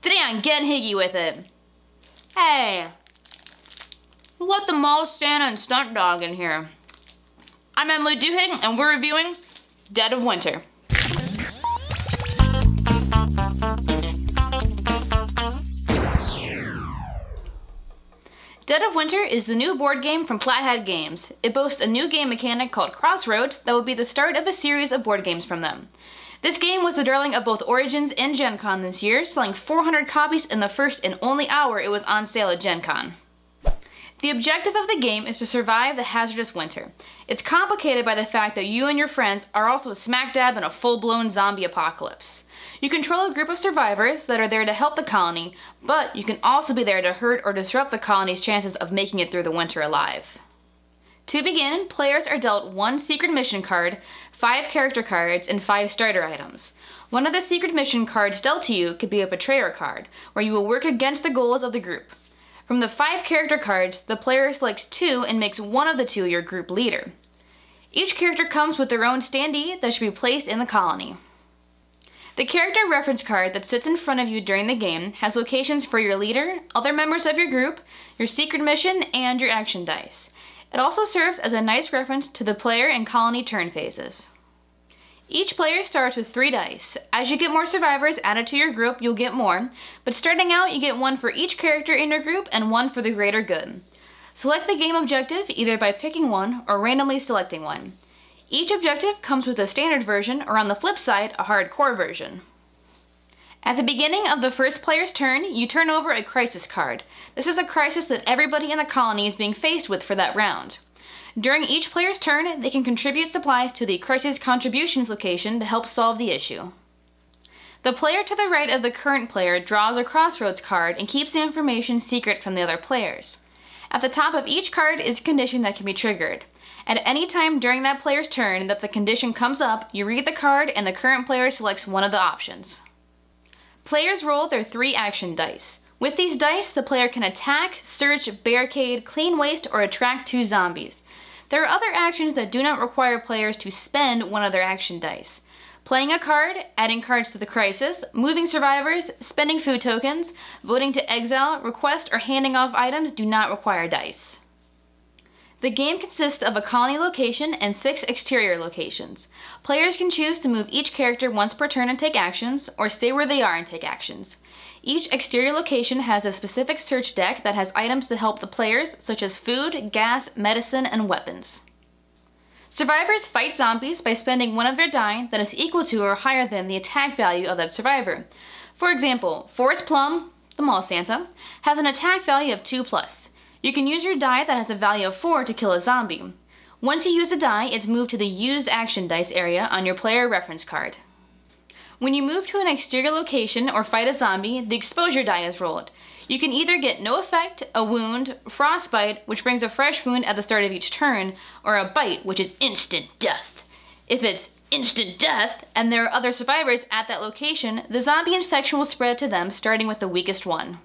Today on Gettin Higgy with it. Hey, what the mall Santa and stunt dog in here? I'm Emily Duhigg and we're reviewing Dead of Winter. Dead of Winter is the new board game from Plaid Hat Games. It boasts a new game mechanic called Crossroads that will be the start of a series of board games from them. This game was the darling of both Origins and Gen Con this year, selling 400 copies in the first and only hour it was on sale at Gen Con. The objective of the game is to survive the hazardous winter. It's complicated by the fact that you and your friends are also smack dab in a full-blown zombie apocalypse. You control a group of survivors that are there to help the colony, but you can also be there to hurt or disrupt the colony's chances of making it through the winter alive. To begin, players are dealt 1 secret mission card, 5 character cards, and 5 starter items. One of the secret mission cards dealt to you could be a betrayer card, where you will work against the goals of the group. From the 5 character cards, the player selects 2 and makes one of the 2 your group leader. Each character comes with their own standee that should be placed in the colony. The character reference card that sits in front of you during the game has locations for your leader, other members of your group, your secret mission, and your action dice. It also serves as a nice reference to the player and colony turn phases. Each player starts with 3 dice. As you get more survivors added to your group, you'll get more, but starting out you get 1 for each character in your group and 1 for the greater good. Select the game objective either by picking one or randomly selecting one. Each objective comes with a standard version, or on the flip side, a hardcore version. At the beginning of the first player's turn, you turn over a crisis card. This is a crisis that everybody in the colony is being faced with for that round. During each player's turn, they can contribute supplies to the Crisis Contributions location to help solve the issue. The player to the right of the current player draws a Crossroads card and keeps the information secret from the other players. At the top of each card is a condition that can be triggered. At any time during that player's turn that the condition comes up, you read the card and the current player selects one of the options. Players roll their 3 action dice. With these dice, the player can attack, search, barricade, clean waste, or attract 2 zombies. There are other actions that do not require players to spend one of their action dice. Playing a card, adding cards to the crisis, moving survivors, spending food tokens, voting to exile, request, or handing off items do not require dice. The game consists of a colony location and 6 exterior locations. Players can choose to move each character once per turn and take actions, or stay where they are and take actions. Each exterior location has a specific search deck that has items to help the players, such as food, gas, medicine, and weapons. Survivors fight zombies by spending one of their die that is equal to or higher than the attack value of that survivor. For example, Forest Plum, the Mall Santa, has an attack value of 2+. You can use your die that has a value of 4 to kill a zombie. Once you use a die, it's moved to the Used Action Dice area on your player reference card. When you move to an exterior location or fight a zombie, the exposure die is rolled. You can either get no effect, a wound, frostbite, which brings a fresh wound at the start of each turn, or a bite, which is instant death. If it's instant death, and there are other survivors at that location, the zombie infection will spread to them, starting with the weakest one.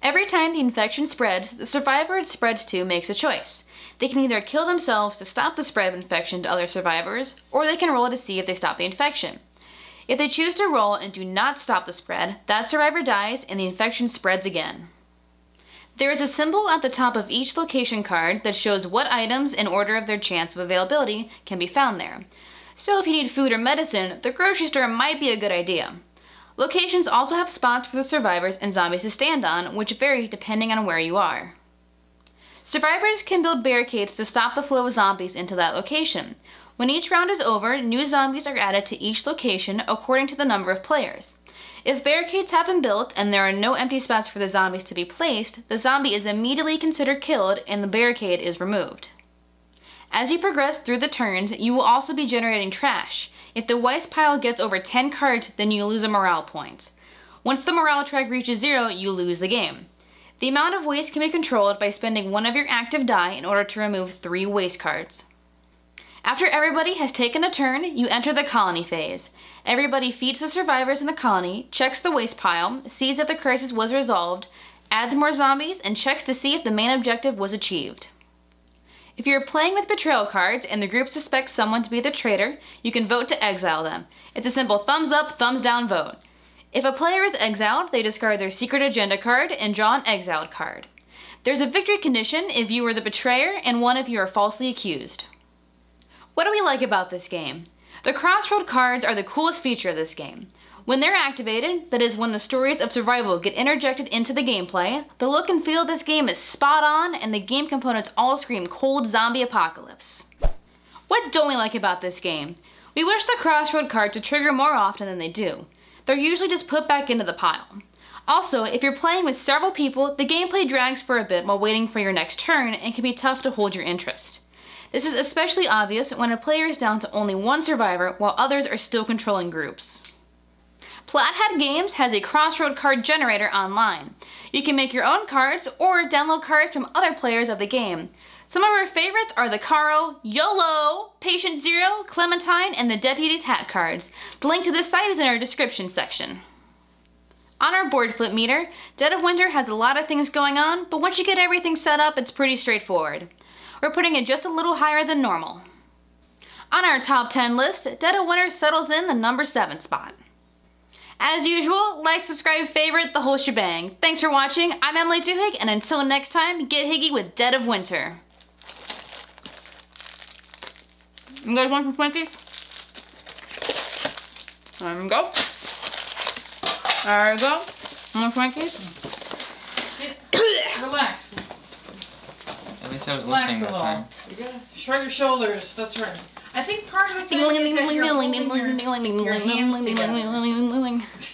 Every time the infection spreads, the survivor it spreads to makes a choice. They can either kill themselves to stop the spread of infection to other survivors, or they can roll to see if they stop the infection. If they choose to roll and do not stop the spread, that survivor dies and the infection spreads again. There is a symbol at the top of each location card that shows what items in order of their chance of availability can be found there. So if you need food or medicine, the grocery store might be a good idea. Locations also have spots for the survivors and zombies to stand on, which vary depending on where you are. Survivors can build barricades to stop the flow of zombies into that location. When each round is over, new zombies are added to each location according to the number of players. If barricades have been built and there are no empty spots for the zombies to be placed, the zombie is immediately considered killed and the barricade is removed. As you progress through the turns, you will also be generating trash. If the waste pile gets over 10 cards, then you lose a morale point. Once the morale track reaches 0, you lose the game. The amount of waste can be controlled by spending one of your active die in order to remove 3 waste cards. After everybody has taken a turn, you enter the colony phase. Everybody feeds the survivors in the colony, checks the waste pile, sees if the crisis was resolved, adds more zombies, and checks to see if the main objective was achieved. If you're playing with betrayal cards and the group suspects someone to be the traitor, you can vote to exile them. It's a simple thumbs up, thumbs down vote. If a player is exiled, they discard their secret agenda card and draw an exiled card. There's a victory condition if you are the betrayer and one if you are falsely accused. What do we like about this game? The Crossroad cards are the coolest feature of this game. When they're activated, that is when the stories of survival get interjected into the gameplay, the look and feel of this game is spot on and the game components all scream cold zombie apocalypse. What don't we like about this game? We wish the Crossroad card to trigger more often than they do. They're usually just put back into the pile. Also, if you're playing with several people, the gameplay drags for a bit while waiting for your next turn and can be tough to hold your interest. This is especially obvious when a player is down to only one survivor while others are still controlling groups. Plaid Hat Games has a Crossroad card generator online. You can make your own cards or download cards from other players of the game. Some of our favorites are the Caro, YOLO, Patient Zero, Clementine, and the Deputy's Hat cards. The link to this site is in our description section. On our board flip meter, Dead of Winter has a lot of things going on, but once you get everything set up, it's pretty straightforward. We're putting it just a little higher than normal. On our top 10 list, Dead of Winter settles in the number 7 spot. As usual, like, subscribe, favorite, the whole shebang. Thanks for watching, I'm Emily Duhigg, and until next time, get higgy with Dead of Winter. You guys want some Twinkies? There we go. There we go. More Twinkies? Relax. At least I was Relax listening a that little. time. You gotta shrug your shoulders. That's right. I think part of the thing is that you're holding your hands together.